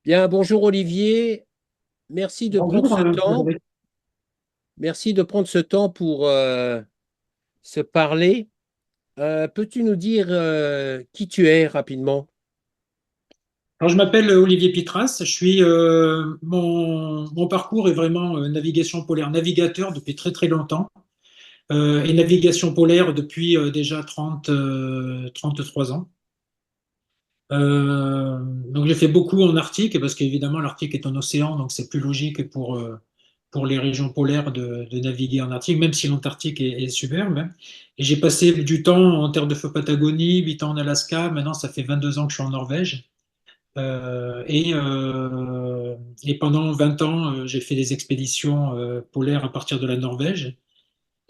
Bien, bonjour Olivier. Merci de prendre Bonjour, ce temps. Frédéric. Merci de prendre ce temps pour se parler. Peux-tu nous dire qui tu es rapidement? Alors, je m'appelle Olivier Pitras. Mon parcours est vraiment navigation polaire, navigateur depuis très très longtemps et navigation polaire depuis déjà 33 ans. Donc j'ai fait beaucoup en Arctique parce qu'évidemment l'Arctique est un océan, donc c'est plus logique pour les régions polaires de naviguer en Arctique, même si l'Antarctique est superbe, hein. Et j'ai passé du temps en terre de feu Patagonie, 8 ans en Alaska. Maintenant ça fait 22 ans que je suis en Norvège. Euh, et, euh, et pendant 20 ans, j'ai fait des expéditions polaires à partir de la Norvège.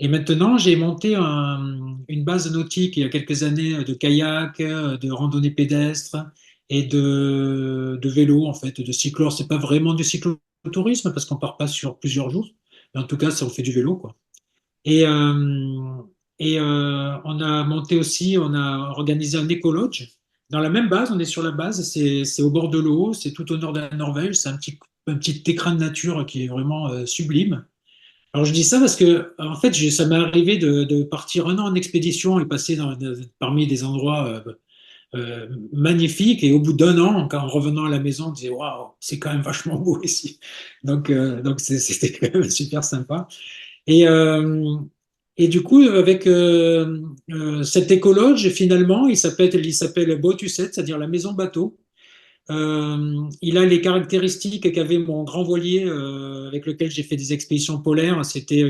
Et maintenant, j'ai monté une base nautique il y a quelques années de kayak, de randonnée pédestre et de vélo, en fait, de cyclo. C'est pas vraiment du cyclotourisme parce qu'on part pas sur plusieurs jours, mais en tout cas, ça on fait du vélo, quoi. Et, euh, on a monté aussi, on a organisé un écolodge. Dans la même base, on est sur la base, c'est au bord de l'eau, c'est tout au nord de la Norvège, c'est un petit écrin de nature qui est vraiment sublime. Alors je dis ça parce que en fait, ça m'est arrivé de partir un an en expédition et passer parmi des endroits magnifiques, et au bout d'un an, en revenant à la maison, on disait waouh, c'est quand même vachement beau ici. Donc c'était quand même super sympa. Et, euh, et du coup, avec cet écologe, finalement, il s'appelle Botuset, c'est-à-dire la maison bateau. Il a les caractéristiques qu'avait mon grand voilier avec lequel j'ai fait des expéditions polaires. C'était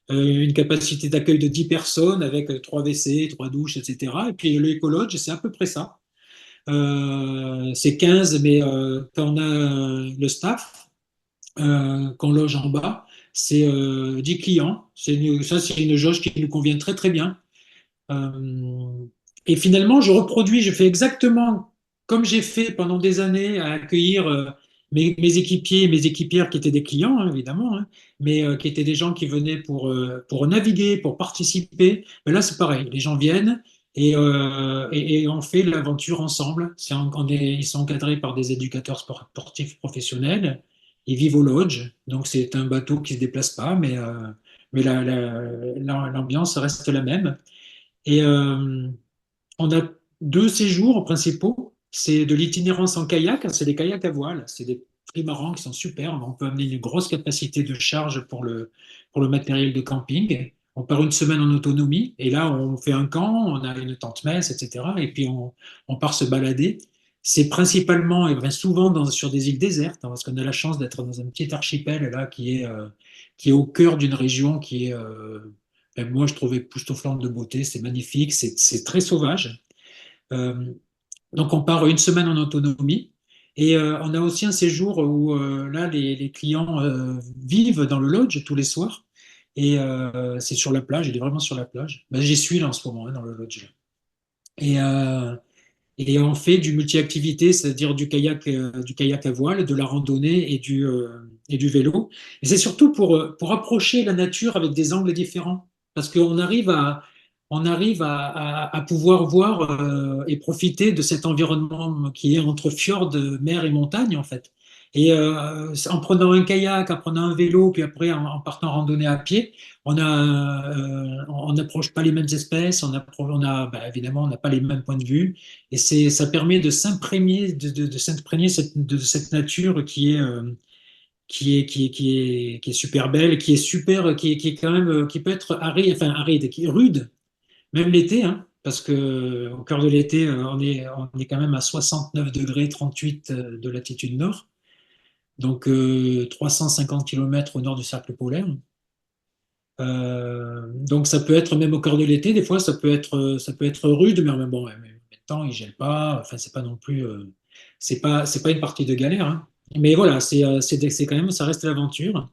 une capacité d'accueil de 10 personnes avec 3 WC, 3 douches, etc. Et puis l'écologe, c'est à peu près ça. C'est 15, mais quand on a le staff, qu'on loge en bas, c'est 10 clients. Ça, c'est une jauge qui nous convient très très bien. Euh, et finalement, je fais exactement comme j'ai fait pendant des années à accueillir mes équipiers et mes équipières qui étaient des clients, hein, évidemment, hein, mais qui étaient des gens qui venaient pour naviguer, pour participer. Mais là, c'est pareil, les gens viennent et on fait l'aventure ensemble. Ils sont encadrés par des éducateurs sportifs professionnels. Ils vivent au lodge, donc c'est un bateau qui ne se déplace pas, mais l'ambiance reste la même. Et on a deux séjours principaux. C'est de l'itinérance en kayak, hein, c'est des kayaks à voile. C'est des trimarans qui sont superbes. On peut amener une grosse capacité de charge pour le matériel de camping. On part une semaine en autonomie et là, on fait un camp, on a une tente messe, etc. Et puis, on part se balader. C'est principalement et bien souvent sur des îles désertes, hein, parce qu'on a la chance d'être dans un petit archipel là qui est au cœur d'une région qui est moi, je trouvais époustouflante de beauté, c'est magnifique, c'est très sauvage. Euh, donc, on part une semaine en autonomie. Et on a aussi un séjour où là, les clients vivent dans le lodge tous les soirs. Et c'est sur la plage, il est vraiment sur la plage. Ben, j'y suis là en ce moment, hein, dans le lodge, là. Et, euh, et on fait du multi-activité, c'est-à-dire du kayak à voile, de la randonnée et du vélo. Et c'est surtout pour approcher la nature avec des angles différents. Parce qu'on arrive à pouvoir voir et profiter de cet environnement qui est entre fjord, mer et montagne, en fait. Et en prenant un kayak, en prenant un vélo, puis après en partant randonner à pied, on n'approche pas les mêmes espèces, bah, évidemment, on n'a pas les mêmes points de vue. Et ça permet de s'imprégner de s'imprégner de cette nature qui est super belle, qui est super, qui est quand même, qui peut être aride, enfin aride, qui est rude, même l'été, hein, parce que au cœur de l'été, on est quand même à 69 degrés 38 de latitude nord, donc 350 km au nord du cercle polaire. Donc ça peut être même au cœur de l'été, des fois ça peut être rude, mais bon, en même temps il gèle pas. Enfin c'est pas non plus, c'est pas une partie de galère, hein. Mais voilà, c'est quand même, ça reste l'aventure.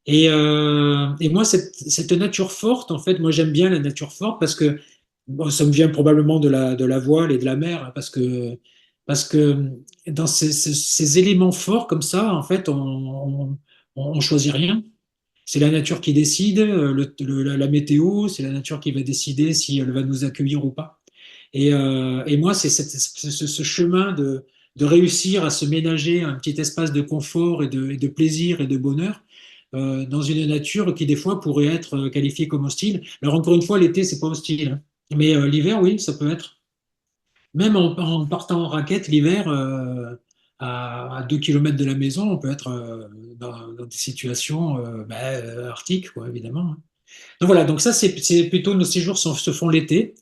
Et moi cette nature forte, en fait, moi j'aime bien la nature forte parce que bon, ça me vient probablement de la voile et de la mer, hein, parce que dans ces éléments forts comme ça, en fait, on choisit rien. C'est la nature qui décide, la météo, c'est la nature qui va décider si elle va nous accueillir ou pas. Et moi, c'est ce chemin de réussir à se ménager un petit espace de confort et de plaisir et de bonheur dans une nature qui des fois pourrait être qualifiée comme hostile. Alors encore une fois, l'été, c'est pas hostile, hein. Mais l'hiver, oui, ça peut être. Même en partant en raquette l'hiver, à 2 km de la maison, on peut être dans des situations arctiques, quoi, évidemment, hein. Donc voilà, donc ça, c'est plutôt nos séjours se font l'été.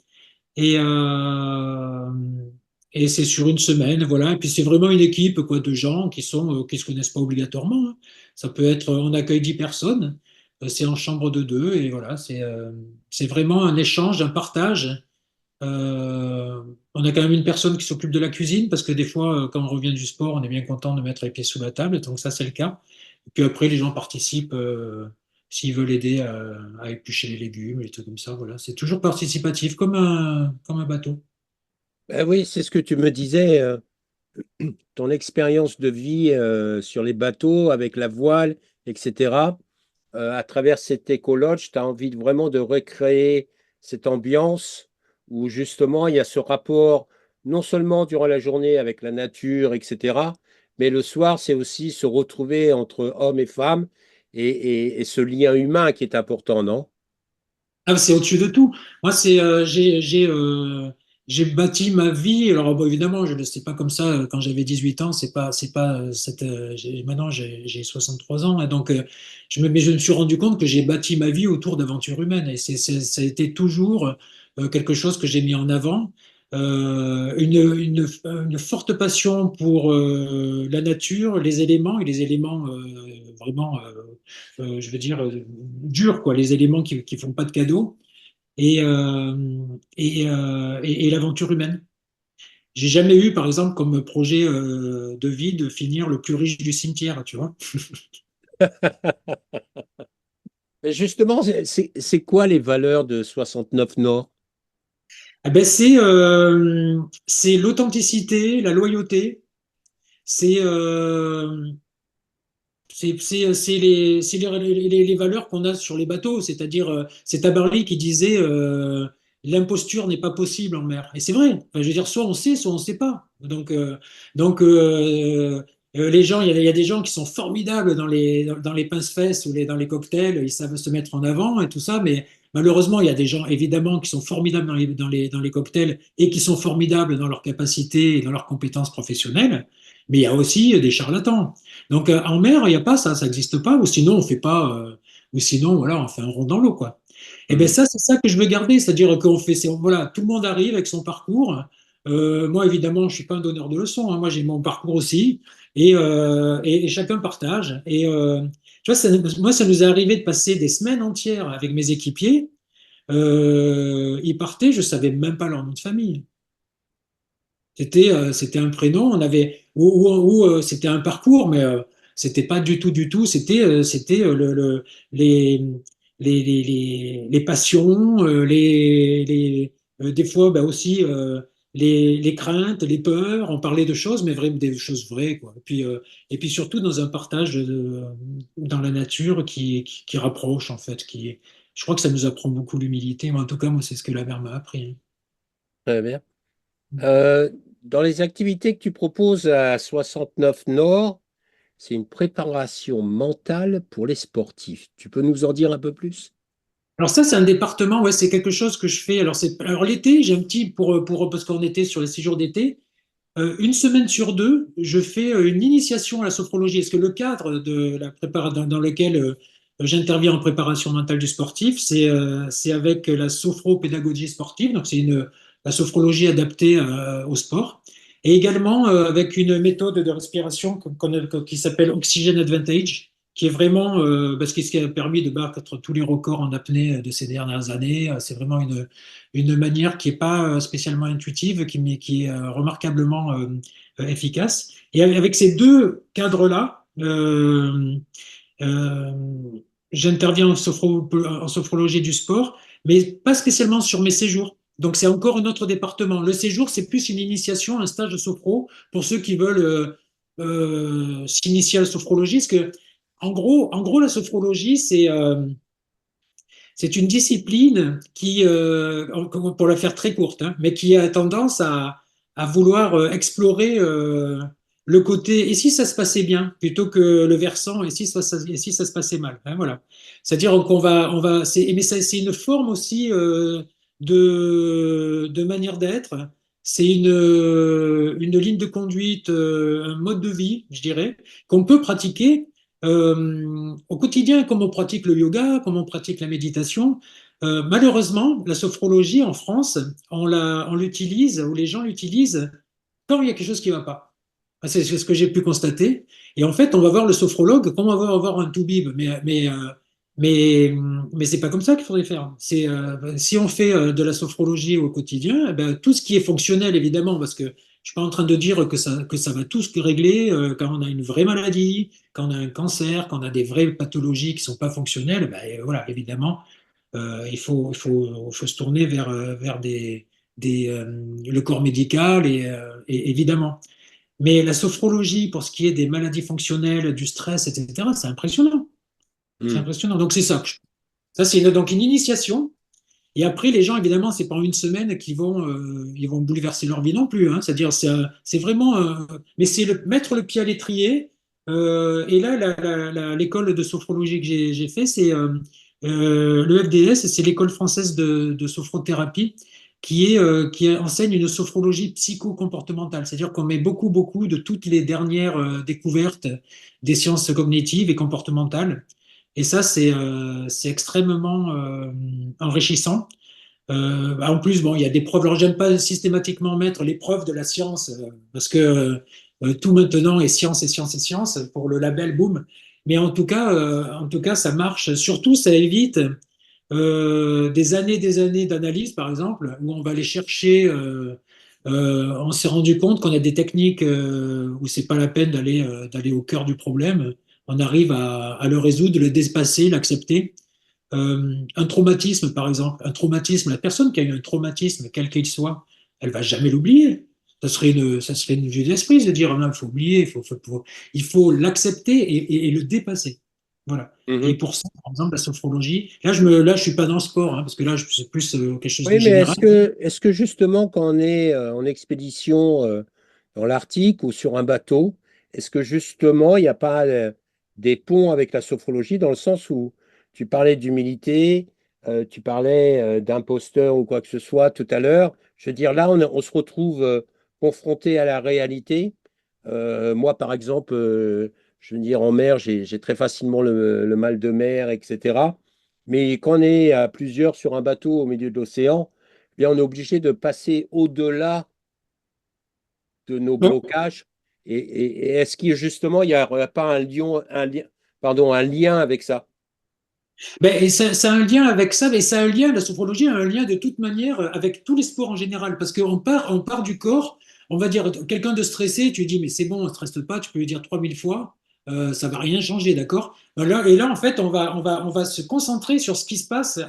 Et, euh, et c'est sur une semaine, voilà. Et puis c'est vraiment une équipe quoi, de gens qui se connaissent pas obligatoirement, hein. Ça peut être, on accueille 10 personnes, c'est en chambre de deux, et voilà, c'est vraiment un échange, un partage. On a quand même une personne qui s'occupe de la cuisine, parce que des fois, quand on revient du sport, on est bien content de mettre les pieds sous la table, donc ça c'est le cas. Et puis après, les gens participent s'ils veulent aider à éplucher les légumes, et tout comme ça, voilà. C'est toujours participatif, comme un bateau. Ben oui, c'est ce que tu me disais, ton expérience de vie sur les bateaux avec la voile, etc. À travers cet écologe, tu as envie vraiment de recréer cette ambiance où justement il y a ce rapport non seulement durant la journée avec la nature, etc., mais le soir, c'est aussi se retrouver entre hommes et femmes et ce lien humain qui est important, non? Ah, c'est au-dessus de tout. Moi, j'ai bâti ma vie. Alors, bon, évidemment, je ne sais pas comme ça quand j'avais 18 ans. C'est pas maintenant, j'ai 63 ans. Et donc, mais je me suis rendu compte que j'ai bâti ma vie autour d'aventures humaines. Et ça a été toujours quelque chose que j'ai mis en avant. Une forte passion pour la nature, les éléments et les éléments vraiment je veux dire, durs, quoi, les éléments qui font pas de cadeaux, et, et l'aventure humaine. J'ai jamais eu, par exemple, comme projet de vie de finir le plus riche du cimetière, tu vois. Mais justement, c'est quoi les valeurs de 69 Nord? Eh ben, c'est l'authenticité, la loyauté, c'est les valeurs qu'on a sur les bateaux, c'est-à-dire, c'est Tabarly qui disait l'imposture n'est pas possible en mer. Et c'est vrai. Enfin, je veux dire, soit on sait pas. Donc, les gens, il y a des gens qui sont formidables dans les pince-fesses ou dans les cocktails, ils savent se mettre en avant et tout ça, mais malheureusement, il y a des gens évidemment qui sont formidables dans les cocktails et qui sont formidables dans leur capacité et dans leurs compétences professionnelles, mais il y a aussi des charlatans. Donc en mer, il n'y a pas ça, ça n'existe pas, ou sinon on fait pas, ou sinon voilà, on fait un rond dans l'eau quoi. Et bien Hmm. ça, c'est ça que je veux garder, c'est-à-dire qu'on fait, voilà, tout le monde arrive avec son parcours. Moi évidemment, je suis pas un donneur de leçons, hein. Moi j'ai mon parcours aussi, et chacun partage. Tu vois, moi ça nous est arrivé de passer des semaines entières avec mes équipiers. Ils partaient, je savais même pas leur nom de famille. C'était un prénom, on avait c'était un parcours, mais c'était pas du tout. C'était les passions, des fois bah, aussi les craintes, les peurs. On parlait de choses, mais vraiment des choses vraies, quoi. Et puis surtout dans un partage dans la nature qui rapproche en fait. Je crois que ça nous apprend beaucoup l'humilité. Mais en tout cas, moi, c'est ce que la mer m'a appris, Très bien. Euh, Dans les activités que tu proposes à 69 Nord, c'est une préparation mentale pour les sportifs. Tu peux nous en dire un peu plus? Alors ça, c'est un département, ouais, c'est quelque chose que je fais. Alors l'été, j'ai un petit parce qu'on était sur les séjours d'été, une semaine sur deux, je fais une initiation à la sophrologie. Est-ce que le cadre de la préparation dans lequel j'interviens en préparation mentale du sportif, c'est avec la sophropédagogie sportive, donc la sophrologie adaptée au sport, et également avec une méthode de respiration qui s'appelle Oxygen Advantage, qui est vraiment parce que ce qui a permis de battre tous les records en apnée de ces dernières années. C'est vraiment une manière qui n'est pas spécialement intuitive, mais qui est remarquablement efficace. Et avec ces deux cadres-là, euh, j'interviens en sophrologie du sport, mais pas spécialement sur mes séjours. Donc c'est encore un autre département. Le séjour, c'est plus une initiation, un stage de sophro pour ceux qui veulent s'initier à la sophrologie. Parce que, en gros la sophrologie, c'est une discipline qui, pour la faire très courte, hein, mais qui a tendance à vouloir explorer le côté et si ça se passait bien plutôt que le versant et si ça se passait mal. Hein, voilà. C'est-à-dire mais c'est une forme aussi de manière d'être. C'est une ligne de conduite, un mode de vie, je dirais, qu'on peut pratiquer au quotidien, comme on pratique le yoga, comme on pratique la méditation. Malheureusement, la sophrologie en France, on l'utilise, ou les gens l'utilisent quand il y a quelque chose qui ne va pas. C'est ce que j'ai pu constater. Et en fait, on va voir le sophrologue comme on va voir un toubib. Mais c'est pas comme ça qu'il faudrait faire. Si on fait de la sophrologie au quotidien, eh ben, tout ce qui est fonctionnel, évidemment, parce que je suis pas en train de dire que ça va tout se régler quand on a une vraie maladie, quand on a un cancer, quand on a des vraies pathologies qui sont pas fonctionnelles, ben, voilà, évidemment, il faut se tourner vers le corps médical et évidemment. Mais la sophrologie, pour ce qui est des maladies fonctionnelles, du stress, etc., c'est impressionnant. C'est Hmm. impressionnant. Donc, c'est ça. Ça, c'est donc une initiation. Et après, les gens, évidemment, c'est pas en une semaine ils vont bouleverser leur vie non plus. Hein. C'est-à-dire, c'est vraiment. Mais c'est mettre le pied à l'étrier. Et là, l'école de sophrologie que j'ai fait, c'est le FDS, c'est l'école française de sophrothérapie, qui enseigne une sophrologie psycho-comportementale. C'est-à-dire qu'on met beaucoup, beaucoup de toutes les dernières découvertes des sciences cognitives et comportementales. Et ça, c'est extrêmement enrichissant. En plus, bon, il y a des preuves. Alors, j'aime pas systématiquement mettre les preuves de la science parce que tout maintenant est science et science et science pour le label boom. Mais en tout cas, ça marche. Surtout, ça évite des années d'analyse, par exemple, où on va aller chercher. On s'est rendu compte qu'on a des techniques où c'est pas la peine d'aller au cœur du problème. On arrive à le résoudre, le dépasser, l'accepter. Un traumatisme, par exemple, un traumatisme, la personne qui a eu un traumatisme, quel qu'il soit, elle va jamais l'oublier. Ça serait une vue d'esprit de dire, non, il faut oublier, il faut l'accepter et le dépasser. Voilà. Et Mhm. pour ça, par exemple, la sophrologie, je suis pas dans le sport, hein, parce que là, c'est plus quelque chose de Oui, mais général. est-ce que justement, quand on est en expédition dans l'Arctique ou sur un bateau, est-ce que justement, il n'y a pas des ponts avec la sophrologie dans le sens où tu parlais d'humilité, tu parlais d'imposteur ou quoi que ce soit tout à l'heure. Je veux dire, là, on se retrouve confronté à la réalité. Moi, par exemple, je veux dire, en mer, j'ai très facilement le mal de mer, etc. Mais quand on est à plusieurs sur un bateau au milieu de l'océan, eh bien, on est obligé de passer au-delà de nos blocages. Et est-ce qu'il justement, il n'y a pas pardon, un lien avec ça? Ben, et ça a un lien avec ça, mais ça a un lien, la sophrologie a un lien de toute manière avec tous les sports en général, parce on part du corps, on va dire, quelqu'un de stressé, tu lui dis, mais c'est bon, ne stresse pas, tu peux lui dire 3000 fois, ça va rien changer, d'accord? Et là, en fait, on va se concentrer sur ce qui se passe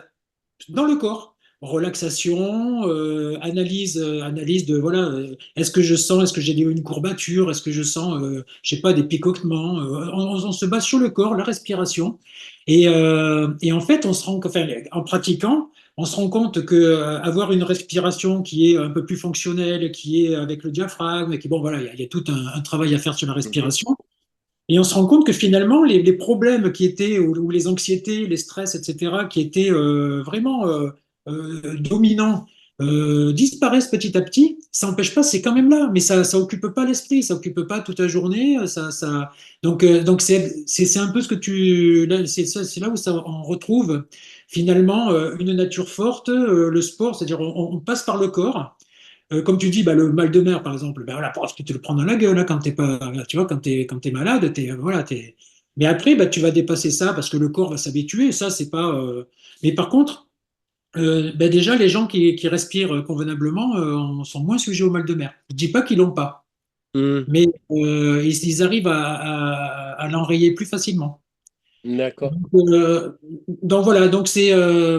dans le corps. Relaxation, analyse de voilà, est-ce que je sens, est-ce que j'ai une courbature, est-ce que je sens, je sais pas, des picotements. On se base sur le corps, la respiration, et en fait, enfin, en pratiquant, on se rend compte que avoir une respiration qui est un peu plus fonctionnelle, qui est avec le diaphragme, qui bon voilà, il y a tout un travail à faire sur la Mhm. respiration. Et on se rend compte que finalement, les problèmes qui étaient, ou les anxiétés, les stress, etc., qui étaient vraiment dominants, disparaissent petit à petit. Ça n'empêche pas, c'est quand même là, mais ça occupe pas l'esprit, ça occupe pas toute la journée. Donc c'est un peu ce que c'est là où on retrouve finalement une nature forte, le sport, c'est-à-dire on passe par le corps. Comme tu dis, bah, le mal de mer, par exemple, ben voilà, tu te le prends dans la gueule hein, quand t'es pas, tu vois, quand t'es malade, voilà, Mais après, bah, tu vas dépasser ça parce que le corps va s'habituer. Ça, c'est pas. Mais par contre, ben déjà, les gens qui respirent convenablement sont moins sujets au mal de mer. Je dis pas qu'ils l'ont pas, Mhm. mais ils arrivent à l'enrayer plus facilement. D'accord. Euh, donc voilà, donc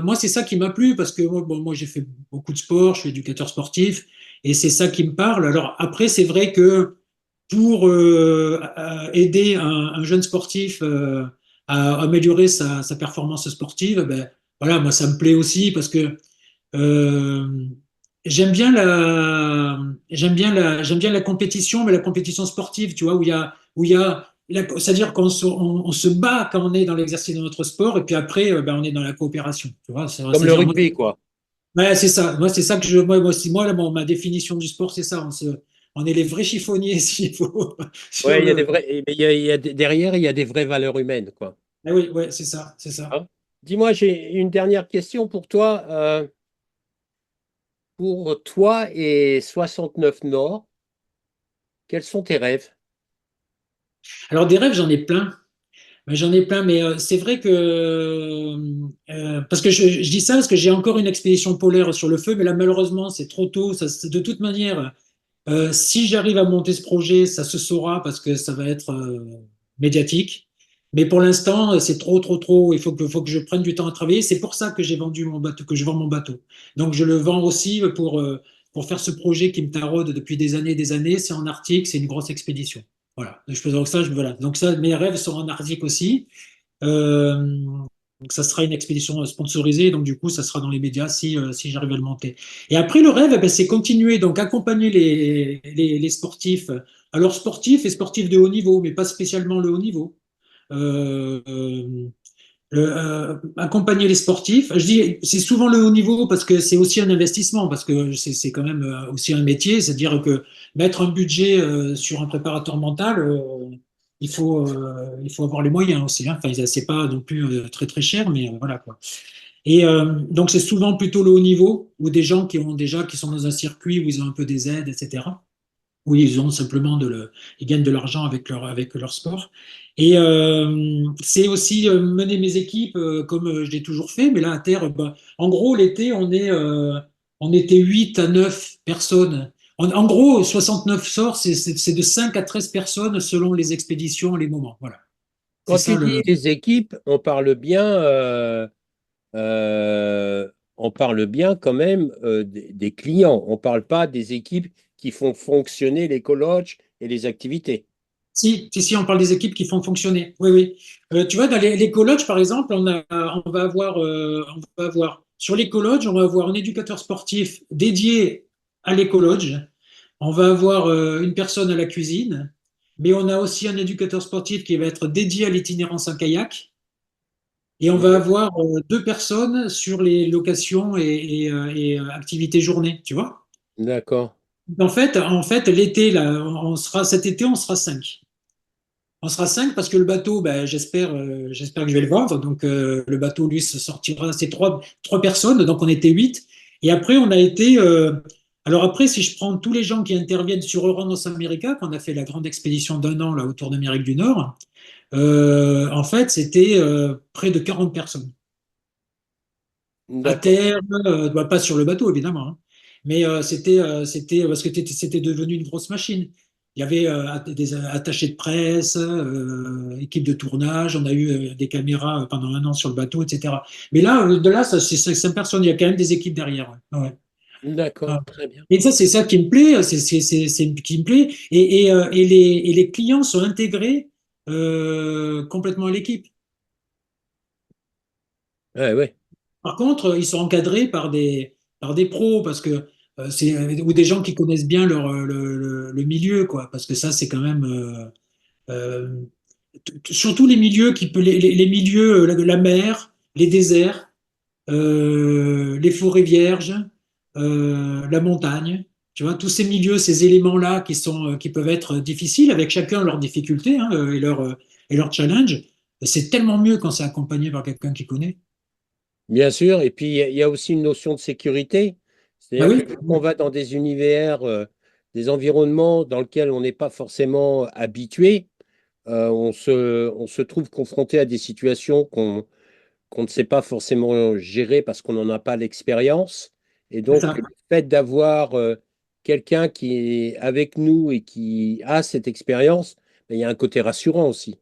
moi c'est ça qui m'a plu parce que moi j'ai fait beaucoup de sport, je suis éducateur sportif et c'est ça qui me parle. Alors après c'est vrai que pour aider un jeune sportif à améliorer sa performance sportive, ben voilà moi ça me plaît aussi parce que euh, j'aime bien la compétition, mais la compétition sportive, tu vois, c'est-à-dire on se bat quand on est dans l'exercice de notre sport, et puis après, ben, on est dans la coopération, tu vois. Comme le C'est-à-dire, rugby, quoi. ouais, c'est ça. Moi, c'est ça que moi aussi, moi, là, ma définition du sport, c'est ça. On est les vrais chiffonniers, s'il faut, sur Ouais, il y a des le. vrais, mais derrière, il y a des vraies valeurs humaines, quoi. Ah oui, ouais, c'est ça, c'est ça. Hein. Dis-moi, j'ai une dernière question pour toi. Pour toi et 69 Nord, quels sont tes rêves? Alors, des rêves, j'en ai plein. J'en ai plein, mais c'est vrai que parce que je dis ça parce que j'ai encore une expédition polaire sur le feu, mais là malheureusement c'est trop tôt. De toute manière, si j'arrive à monter ce projet, ça se saura parce que ça va être médiatique. Mais pour l'instant, c'est trop. Faut que je prenne du temps à travailler. C'est pour ça que j'ai vendu mon bateau, que je vends mon bateau. Donc je le vends aussi pour faire ce projet qui me taraude depuis des années et des années. C'est en Arctique, c'est une grosse expédition. Voilà. Voilà. Donc ça, mes rêves sont en Arctique aussi. Euh, donc ça sera une expédition sponsorisée, donc du coup ça sera dans les médias si j'arrive à le monter. Et après le rêve, eh ben, c'est continuer, donc accompagner les sportifs, alors sportifs et sportifs de haut niveau, mais pas spécialement le haut niveau. Euh, euh, Accompagner les sportifs, je dis c'est souvent le haut niveau parce que c'est aussi un investissement, parce que c'est quand même aussi un métier, c'est-à-dire que mettre un budget sur un préparateur mental, il faut avoir les moyens aussi. Hein. Enfin, c'est pas non plus très cher, mais voilà quoi. Et donc c'est souvent plutôt le haut niveau ou des gens qui sont dans un circuit où ils ont un peu des aides, etc. Où ils ont simplement ils gagnent de l'argent avec leur sport. Et c'est aussi mener mes équipes comme je l'ai toujours fait, mais là à terre, bah, en gros l'été on était 8 à 9 personnes. En gros, 69 sorts, c'est de 5 à 13 personnes selon les expéditions, les moments. Voilà. C'est Quand ça tu dis le. les équipes, euh, on parle bien quand même des clients. On ne parle pas des équipes qui font fonctionner les colocs et les activités. Si, on parle des équipes qui font fonctionner. Oui, oui. Tu vois, dans les collèges, par exemple, on va avoir, sur les collèges, on va avoir un éducateur sportif dédié à l'écologe. On va avoir une personne à la cuisine, mais on a aussi un éducateur sportif qui va être dédié à l'itinérance en kayak. Et on va avoir deux personnes sur les locations et activités journée, tu vois. D'accord. L'été, là, cet été, on sera cinq. On sera cinq parce que le bateau, ben, j'espère que je vais le vendre. Donc le bateau, lui, se sortira. C'est trois personnes, donc on était huit. Et après, on a été. Alors après, si je prends tous les gens qui interviennent sur Euronos America, qu'on a fait la grande expédition d'un an là autour d'Amérique du Nord, en fait, c'était près de 40 personnes à D'accord. terre, bah, pas sur le bateau évidemment, hein. Mais c'était parce que c'était devenu une grosse machine. Il y avait des attachés de presse, équipe de tournage, on a eu des caméras pendant un an sur le bateau, etc. Mais là, de là, c'est 5 personnes, il y a quand même des équipes derrière. Ouais. Ouais. Ah. D'accord. Très bien. Et ça, c'est ça qui me plaît, c'est qui me plaît. Et les clients sont intégrés complètement à l'équipe. Ouais, ouais. Par contre, ils sont encadrés par des pros parce que ou des gens qui connaissent bien le milieu, quoi. Parce que ça, c'est quand même euh, surtout les milieux les milieux, la mer, les déserts, les forêts vierges, la montagne. Tu vois, tous ces milieux, ces éléments-là qui peuvent être difficiles, avec chacun leurs difficultés hein, et leurs challenges. C'est tellement mieux quand c'est accompagné par quelqu'un qui connaît. Bien sûr. Et puis, il y a aussi une notion de sécurité. Bah C'est-à-dire que oui. quand on va dans des univers, des environnements dans lesquels on n'est pas forcément habitué, on se trouve confronté à des situations qu'on ne sait pas forcément gérer parce qu'on n'en a pas l'expérience. Et C'est donc, ça. le fait d'avoir quelqu'un qui est avec nous et qui a cette expérience, ben, il y a un côté rassurant aussi.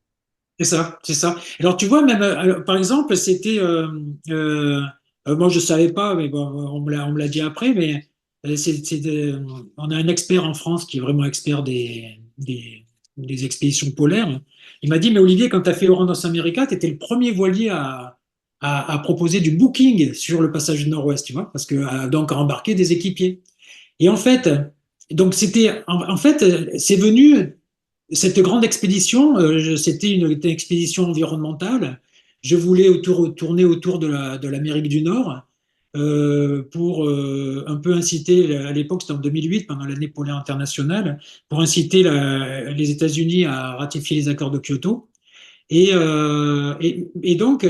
C'est ça, c'est ça. Alors, tu vois, même, alors, par exemple, euh, moi, je savais pas, mais bon, on me l'a dit après, mais on a un expert en France qui est vraiment expert des expéditions polaires. Il m'a dit, mais Olivier, quand tu as fait Oranos America, tu étais le premier voilier à proposer du booking sur le passage du Nord-Ouest, tu vois, parce que, donc, à embarquer des équipiers. Et en fait, donc en fait, c'est venu, cette grande expédition, c'était une expédition environnementale. Je voulais tourner autour de l'Amérique du Nord pour un peu inciter, à l'époque c'était en 2008, pendant l'année polaire internationale, pour inciter les États-Unis à ratifier les accords de Kyoto. Et donc,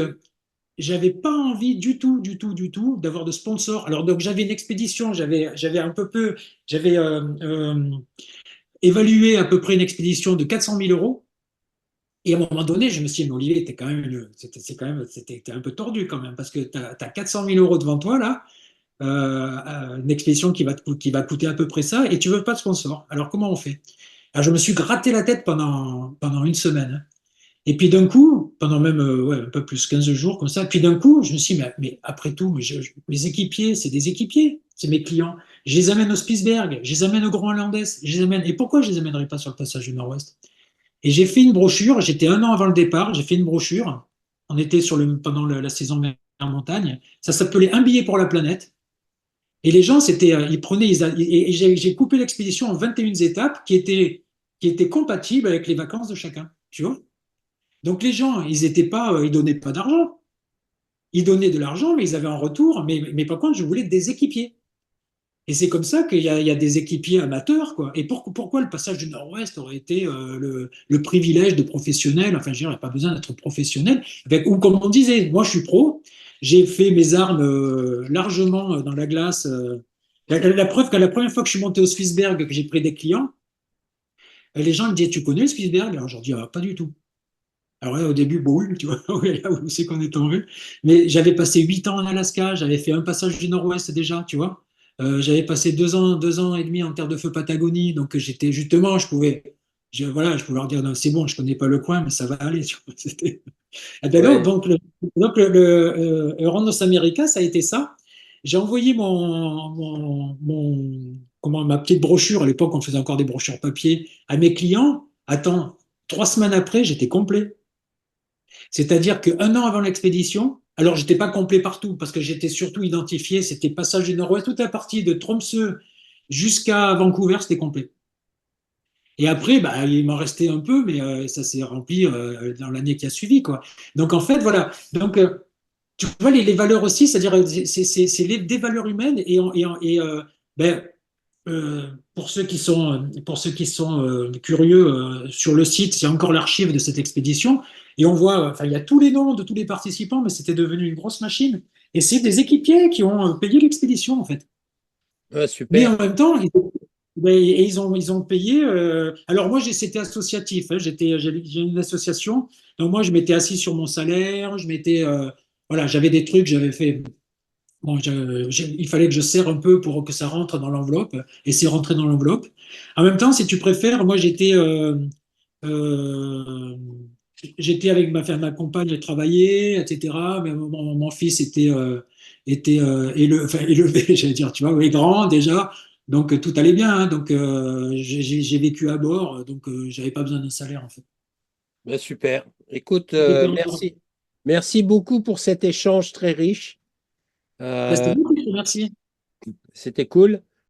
j'avais pas envie du tout, du tout, du tout d'avoir de sponsor. Alors donc j'avais une expédition, j'avais un peu, j'avais évalué à peu près une expédition de 400 000 euros. Et à un moment donné, je me suis dit, mais Olivier, c'était un peu tordu quand même, parce que tu as 400 000 euros devant toi là, une expédition qui va coûter à peu près ça, et tu veux pas de sponsor. Alors comment on fait? Alors je me suis gratté la tête pendant une semaine, hein. Et puis d'un coup, pendant même ouais, un peu plus 15 jours comme ça, puis d'un coup, je me suis dit, mais après tout, mes équipiers, c'est des équipiers, c'est mes clients. Je les amène au Spitzberg, je les amène au Groenlandais, je les amène. Et pourquoi je les amènerais pas sur le passage du Nord-Ouest? Et j'ai fait une brochure, j'étais un an avant le départ, j'ai fait une brochure. On était pendant la saison mer montagne. Ça s'appelait Un billet pour la planète. Et les gens, ils prenaient, et j'ai coupé l'expédition en 21 étapes qui étaient compatibles avec les vacances de chacun. Tu vois? Donc les gens, ils donnaient pas d'argent. Ils donnaient de l'argent, mais ils avaient un retour. Mais par contre, je voulais des équipiers. Et c'est comme ça qu'il y a des équipiers amateurs, quoi. Et pourquoi le passage du Nord-Ouest aurait été le privilège de professionnels? Enfin, je dirais, pas besoin d'être professionnel. Ou comme on disait, moi je suis pro, j'ai fait mes armes largement dans la glace. La preuve que la première fois que je suis monté au Swissberg, que j'ai pris des clients, les gens me disaient, tu connais le Swissberg? Alors je leur dis, ah, pas du tout. Alors là, au début, bon, oui, tu vois, oui, là où c'est qu'on est en vue. Mais j'avais passé 8 ans en Alaska, j'avais fait un passage du Nord-Ouest déjà, tu vois. J'avais passé 2 ans et demi en terre de feu Patagonie, donc j'étais justement, voilà, je pouvais leur dire, non, c'est bon, je connais pas le coin, mais ça va aller, tu vois. Eh ben non, Ouais. donc Randos America, ça a été ça. J'ai envoyé ma petite brochure, à l'époque on faisait encore des brochures papier, à mes clients. Attends, 3 semaines après, j'étais complet. C'est-à-dire qu'un an avant l'expédition, alors j'étais pas complet partout parce que j'étais surtout identifié, c'était passage du Nord-Ouest, toute la partie de Tromsø jusqu'à Vancouver, c'était complet. Et après, bah, il m'en restait un peu, mais ça s'est rempli dans l'année qui a suivi, quoi. Donc en fait, voilà. Donc tu vois les valeurs aussi, c'est-à-dire c'est des valeurs humaines ben, pour ceux qui sont curieux, sur le site, il y a encore l'archive de cette expédition. Et on voit, enfin, il y a tous les noms de tous les participants, mais c'était devenu une grosse machine. Et c'est des équipiers qui ont payé l'expédition, en fait. Ah, Mais super. en même temps, ils ont payé. Alors moi, c'était associatif, hein, j'ai une association. Donc moi, je m'étais assis sur mon salaire, voilà, j'avais des trucs, j'avais fait. Bon, il fallait que je serre un peu pour que ça rentre dans l'enveloppe, et c'est rentré dans l'enveloppe. En même temps, si tu préfères, moi euh, j'étais avec ma compagne, j'ai travaillé, etc. Mais mon fils était enfin, élevé, j'allais dire, tu vois, oui, grand déjà. Donc tout allait bien, hein. Donc j'ai vécu à bord, donc j'avais pas besoin d'un salaire en fait. Ben, super. Écoute, C'était merci. Merci beaucoup pour cet échange très riche. bah, c'était Euh, beaucoup, merci. C'était cool.